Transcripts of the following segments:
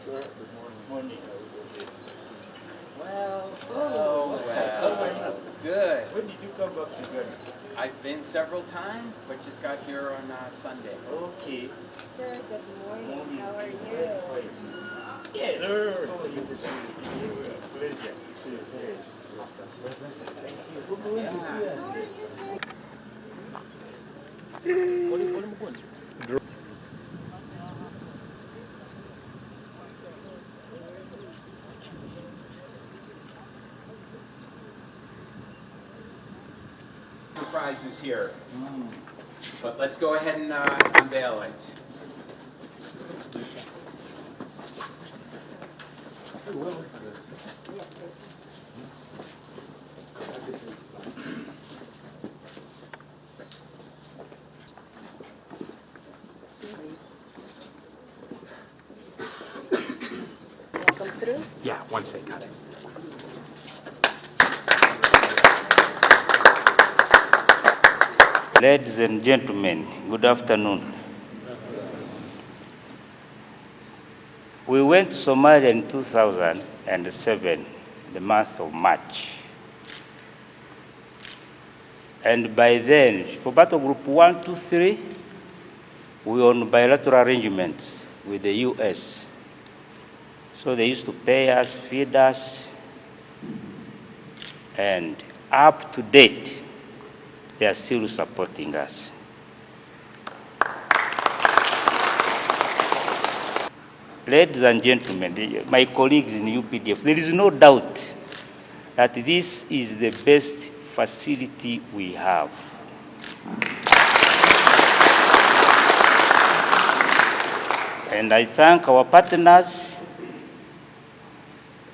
sir. Good morning. Morning. Well, Good. When did you come back to Uganda? I've been several times, but just got here on Sunday. Okay. Sir, good morning. How are you? Yes. Sir. Oh, good to see you. Pleasure to see you. Yes, sir. Thank you. Good morning to see you. How are you, sir? Surprises here, but let's go ahead and unveil it. Welcome through. Yeah, once they got it. Ladies and gentlemen, good afternoon. We went to Somalia in 2007, the month of March. And by then, for Battle Group 1, 2, 3, we were on bilateral arrangements with the US. So they used to pay us, feed us, and up to date, they are still supporting us. Ladies and gentlemen, my colleagues in UPDF, there is no doubt that this is the best facility we have. And I thank our partners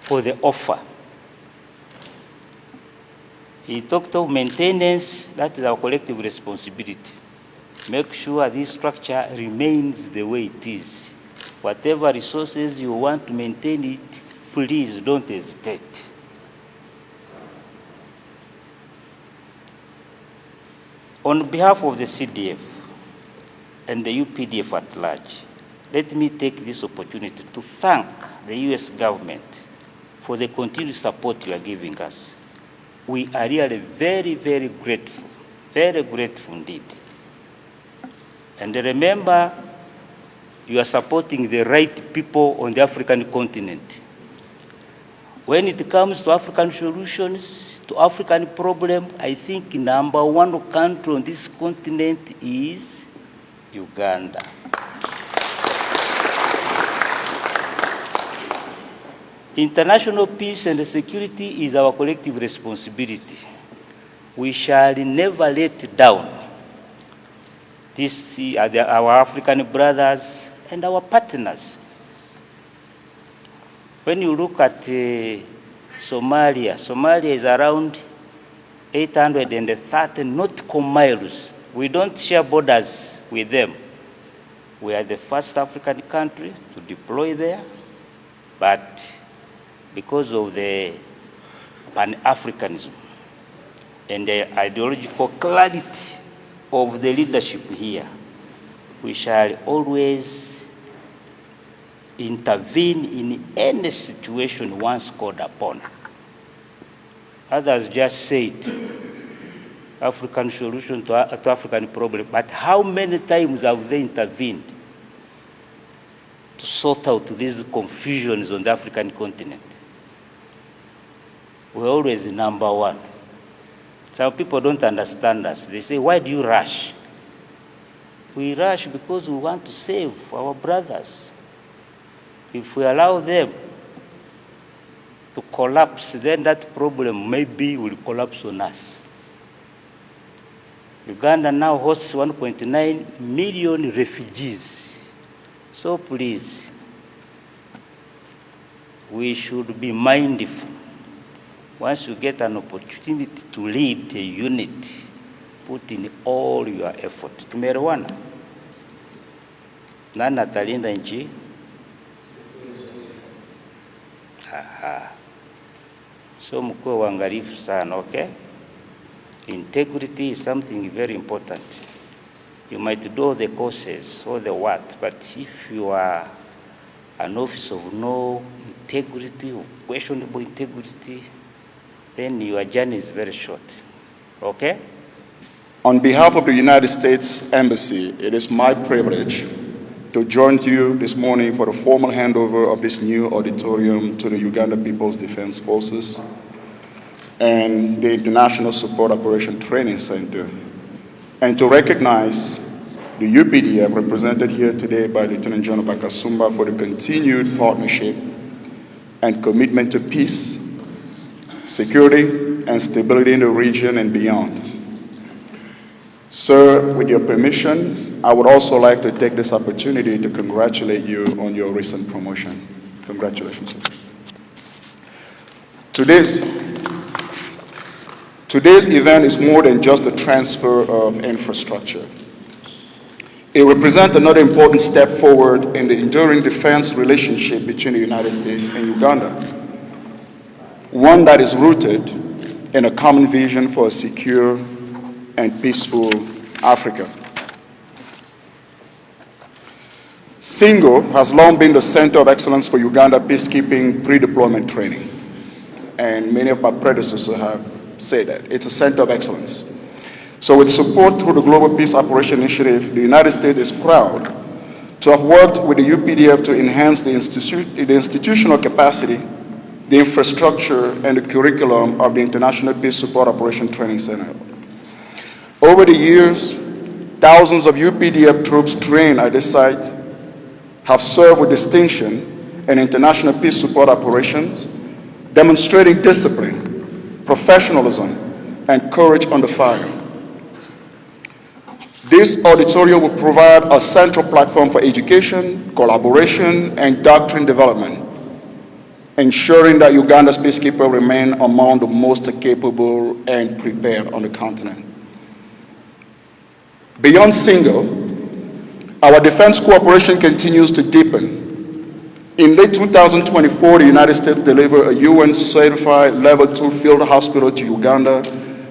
for the offer. He talked of maintenance, that is our collective responsibility. Make sure this structure remains the way it is. Whatever resources you want to maintain it, please don't hesitate. On behalf of the CDF and the UPDF at large, let me take this opportunity to thank the US government for the continued support you are giving us. We are really very, very grateful indeed. And remember, you are supporting the right people on the African continent. When it comes to African solutions, to African problems, I think #1 country on this continent is Uganda. International peace and security is our collective responsibility. We shall never let down our African brothers and our partners. When you look at Somalia is around 830 nautical miles. We don't share borders with them. We are the first African country to deploy there, but because of the Pan-Africanism and the ideological clarity of the leadership here, we shall always intervene in any situation once called upon. Others just said African solution to African problem, but how many times have they intervened to sort out these confusions on the African continent? We're always #1. Some people don't understand us. They say, why do you rush? We rush because we want to save our brothers. If we allow them to collapse, then that problem maybe will collapse on us. Uganda now hosts 1.9 million refugees. So please, we should be mindful. Once you get an opportunity to lead a unit, put in all your effort. Tumeelewana? Nani atalinda nchi? Aha. So mkuwe waangalifu sana, okay? Integrity is something very important. You might do all the courses, all the what, but if you are an office of no integrity, or questionable integrity, then your journey is very short. Okay? On behalf of the United States Embassy, it is my privilege to join you this morning for the formal handover of this new auditorium to the Uganda People's Defense Forces and the International Support Operation Training Center, and to recognize the UPDF represented here today by Lieutenant General Bakasumba for the continued partnership and commitment to peace, security, and stability in the region and beyond. Sir, with your permission, I would also like to take this opportunity to congratulate you on your recent promotion. Congratulations, sir. Today's event is more than just a transfer of infrastructure. It represents another important step forward in the enduring defense relationship between the United States and Uganda, one that is rooted in a common vision for a secure and peaceful Africa. Singo has long been the center of excellence for Uganda peacekeeping pre-deployment training, and many of my predecessors have said that. It's a center of excellence. So with support through the Global Peace Operation Initiative, the United States is proud to have worked with the UPDF to enhance the institutional capacity, the infrastructure, and the curriculum of the International Peace Support Operation Training Center. Over the years, thousands of UPDF troops trained at this site have served with distinction in international peace support operations, demonstrating discipline, professionalism, and courage under fire. This auditorium will provide a central platform for education, collaboration, and doctrine development, ensuring that Uganda's peacekeepers remain among the most capable and prepared on the continent. Beyond Singo, our defense cooperation continues to deepen. In late 2024, the United States delivered a UN-certified Level 2 field hospital to Uganda,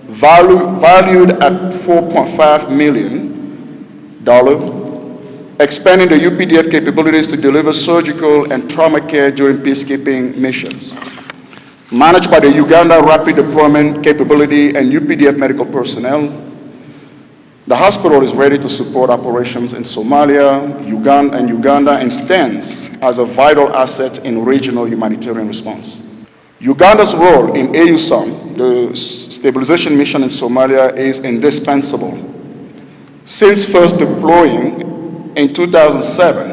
valued at $4.5 million, expanding the UPDF capabilities to deliver surgical and trauma care during peacekeeping missions. Managed by the Uganda Rapid Deployment Capability and UPDF medical personnel, the hospital is ready to support operations in Somalia, Uganda, and stands as a vital asset in regional humanitarian response. Uganda's role in AUSOM, the stabilization mission in Somalia, is indispensable. Since first deploying in 2007,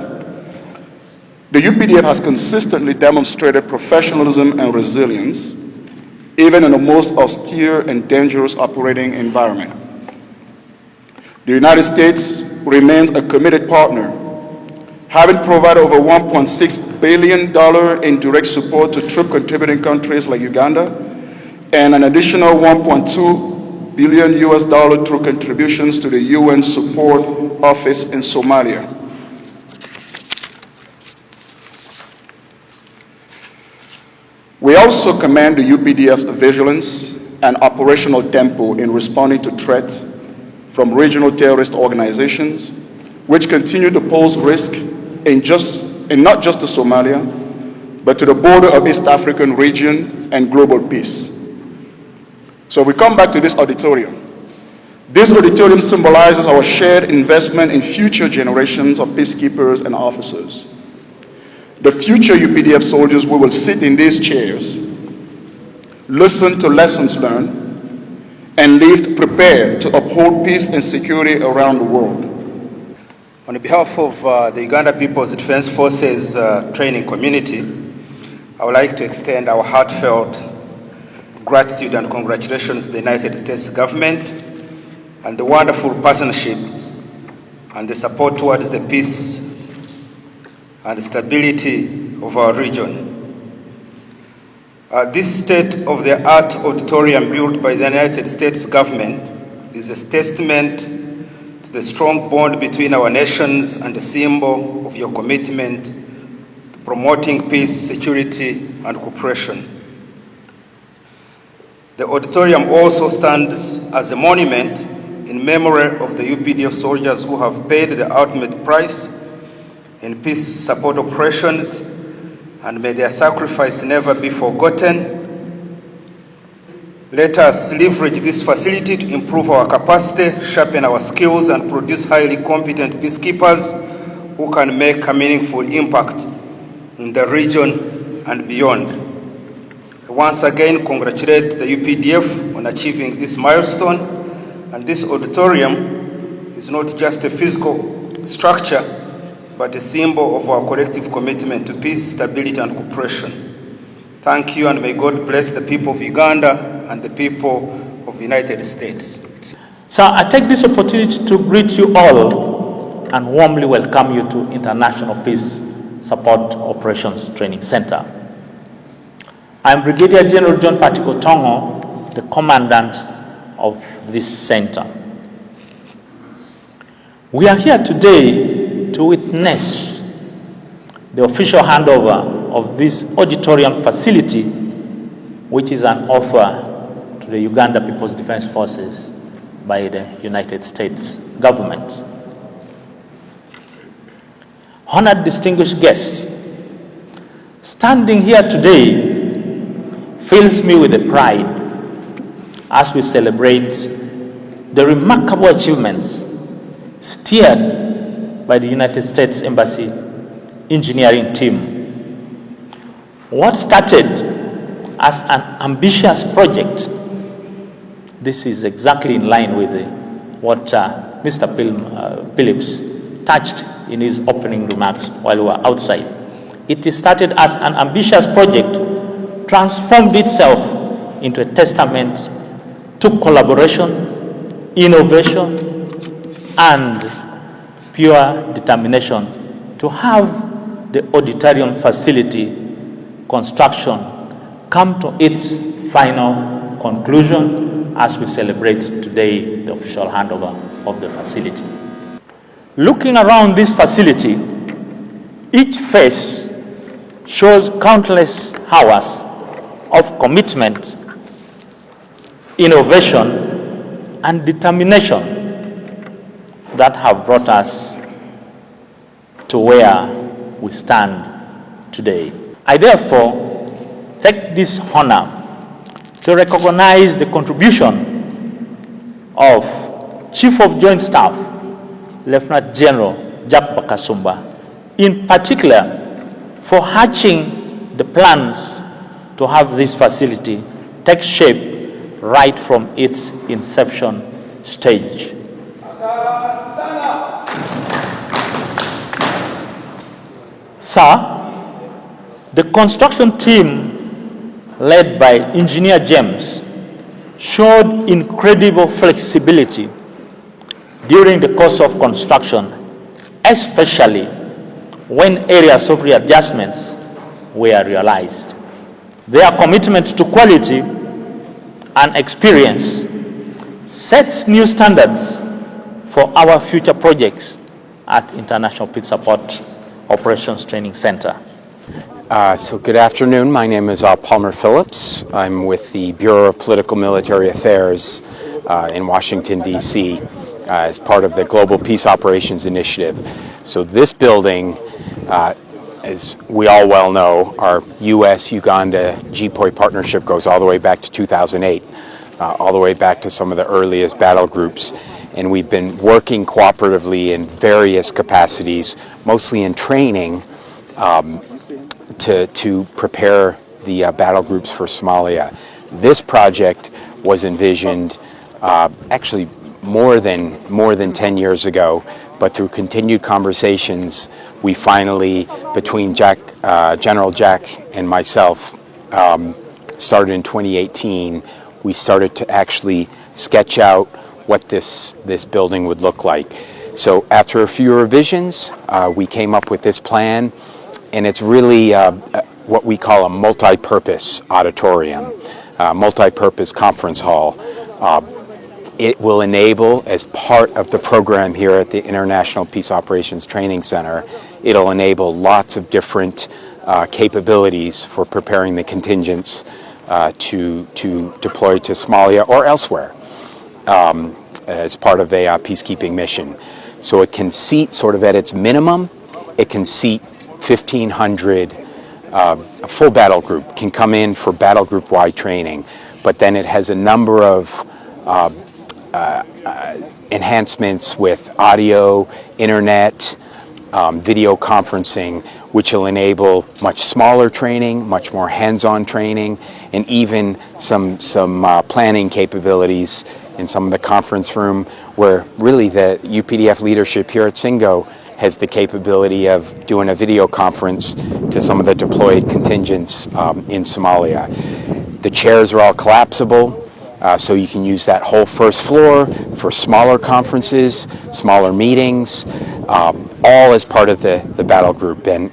the UPDF has consistently demonstrated professionalism and resilience, even in the most austere and dangerous operating environment. The United States remains a committed partner, having provided over $1.6 billion in direct support to troop-contributing countries like Uganda, and an additional $1.2 billion through contributions to the UN Support Office in Somalia. We also commend the UPDF's vigilance and operational tempo in responding to threats from regional terrorist organizations, which continue to pose risk in not just to Somalia, but to the border of East African region and global peace. So we come back to this auditorium. This auditorium symbolizes our shared investment in future generations of peacekeepers and officers. The future UPDF soldiers who will sit in these chairs, listen to lessons learned, and live prepared to uphold peace and security around the world. On behalf of the Uganda People's Defense Forces training community, I would like to extend our heartfelt gratitude and congratulations to the United States government and the wonderful partnerships and the support towards the peace and stability of our region. This state-of-the-art auditorium built by the United States government is a testament to the strong bond between our nations and a symbol of your commitment to promoting peace, security, and cooperation. The auditorium also stands as a monument in memory of the UPDF soldiers who have paid the ultimate price in peace support operations, and may their sacrifice never be forgotten. Let us leverage this facility to improve our capacity, sharpen our skills, and produce highly competent peacekeepers who can make a meaningful impact in the region and beyond. I once again congratulate the UPDF on achieving this milestone, and this auditorium is not just a physical structure, but a symbol of our collective commitment to peace, stability, and cooperation. Thank you, and may God bless the people of Uganda and the people of the United States. So I take this opportunity to greet you all and warmly welcome you to International Peace Support Operations Training Center. I'm Brigadier General John Patiko Tongo, the commandant of this center. We are here today to witness the official handover of this auditorium facility, which is an offer to the Uganda People's Defense Forces by the United States government. Honored distinguished guests, standing here today fills me with pride as we celebrate the remarkable achievements steered by the United States Embassy engineering team. What started as an ambitious project, this is exactly in line with what Mr. Phillips touched in his opening remarks while we were outside. It started as an ambitious project, transformed itself into a testament to collaboration, innovation, and pure determination to have the auditorium facility construction come to its final conclusion as we celebrate today the official handover of the facility. Looking around this facility, each face shows countless hours of commitment, innovation, and determination that have brought us to where we stand today. I therefore take this honor to recognize the contribution of Chief of Joint Staff, Lieutenant General Jack Bakasumba, in particular for hatching the plans to have this facility take shape right from its inception stage. Sir, the construction team led by Engineer James showed incredible flexibility during the course of construction, especially when areas of readjustments were realized. Their commitment to quality and experience sets new standards for our future projects at International Peace Support Operations Training Center. So good afternoon. My name is Palmer Phillips. I'm with the Bureau of Political Military Affairs in Washington, D.C. As part of the Global Peace Operations Initiative. So this building, as we all well know, our U.S.-Uganda GPOI partnership goes all the way back to 2008, all the way back to some of the earliest battle groups. And we've been working cooperatively in various capacities, mostly in training, to prepare the battle groups for Somalia. This project was envisioned actually more than 10 years ago, but through continued conversations, we finally, between General Jack and myself, started in 2018. We started to actually sketch out what this building would look like. So after a few revisions, we came up with this plan, and it's really what we call a multi-purpose auditorium, multi-purpose conference hall. It will enable, as part of the program here at the International Peace Operations Training Center, it'll enable lots of different capabilities for preparing the contingents to deploy to Somalia or elsewhere as part of a peacekeeping mission. So it can seat sort of at its minimum It can seat 1,500. A full battle group can come in for battle group-wide training, but then it has a number of enhancements with audio, internet, video conferencing, which will enable much smaller training, much more hands-on training, and even some planning capabilities in some of the conference room, where really the UPDF leadership here at Singo has the capability of doing a video conference to some of the deployed contingents in Somalia. The chairs are all collapsible, so you can use that whole first floor for smaller conferences, smaller meetings, all as part of the battle group. And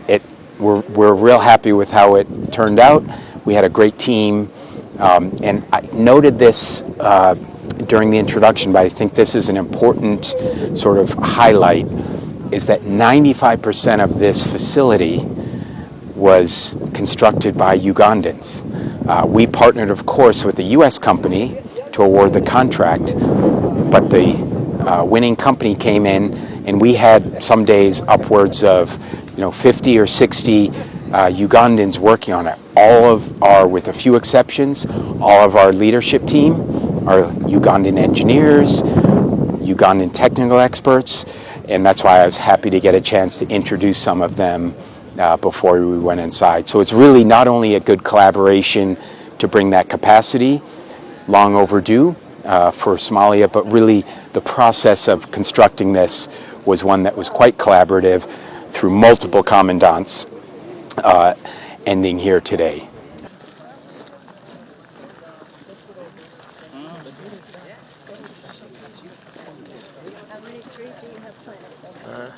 we're real happy with how it turned out. We had a great team, and I noted this during the introduction, but I think this is an important sort of highlight, is that 95% of this facility was constructed by Ugandans. We partnered, of course, with the U.S. company to award the contract, but the winning company came in, and we had some days upwards of 50 or 60 Ugandans working on it. With a few exceptions, all of our leadership team are Ugandan engineers, Ugandan technical experts, and that's why I was happy to get a chance to introduce some of them before we went inside. So it's really not only a good collaboration to bring that capacity, long overdue for Somalia, but really the process of constructing this was one that was quite collaborative through multiple commandants, ending here today. How many trees do you have planted so far?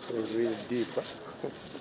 It was really deep. Huh?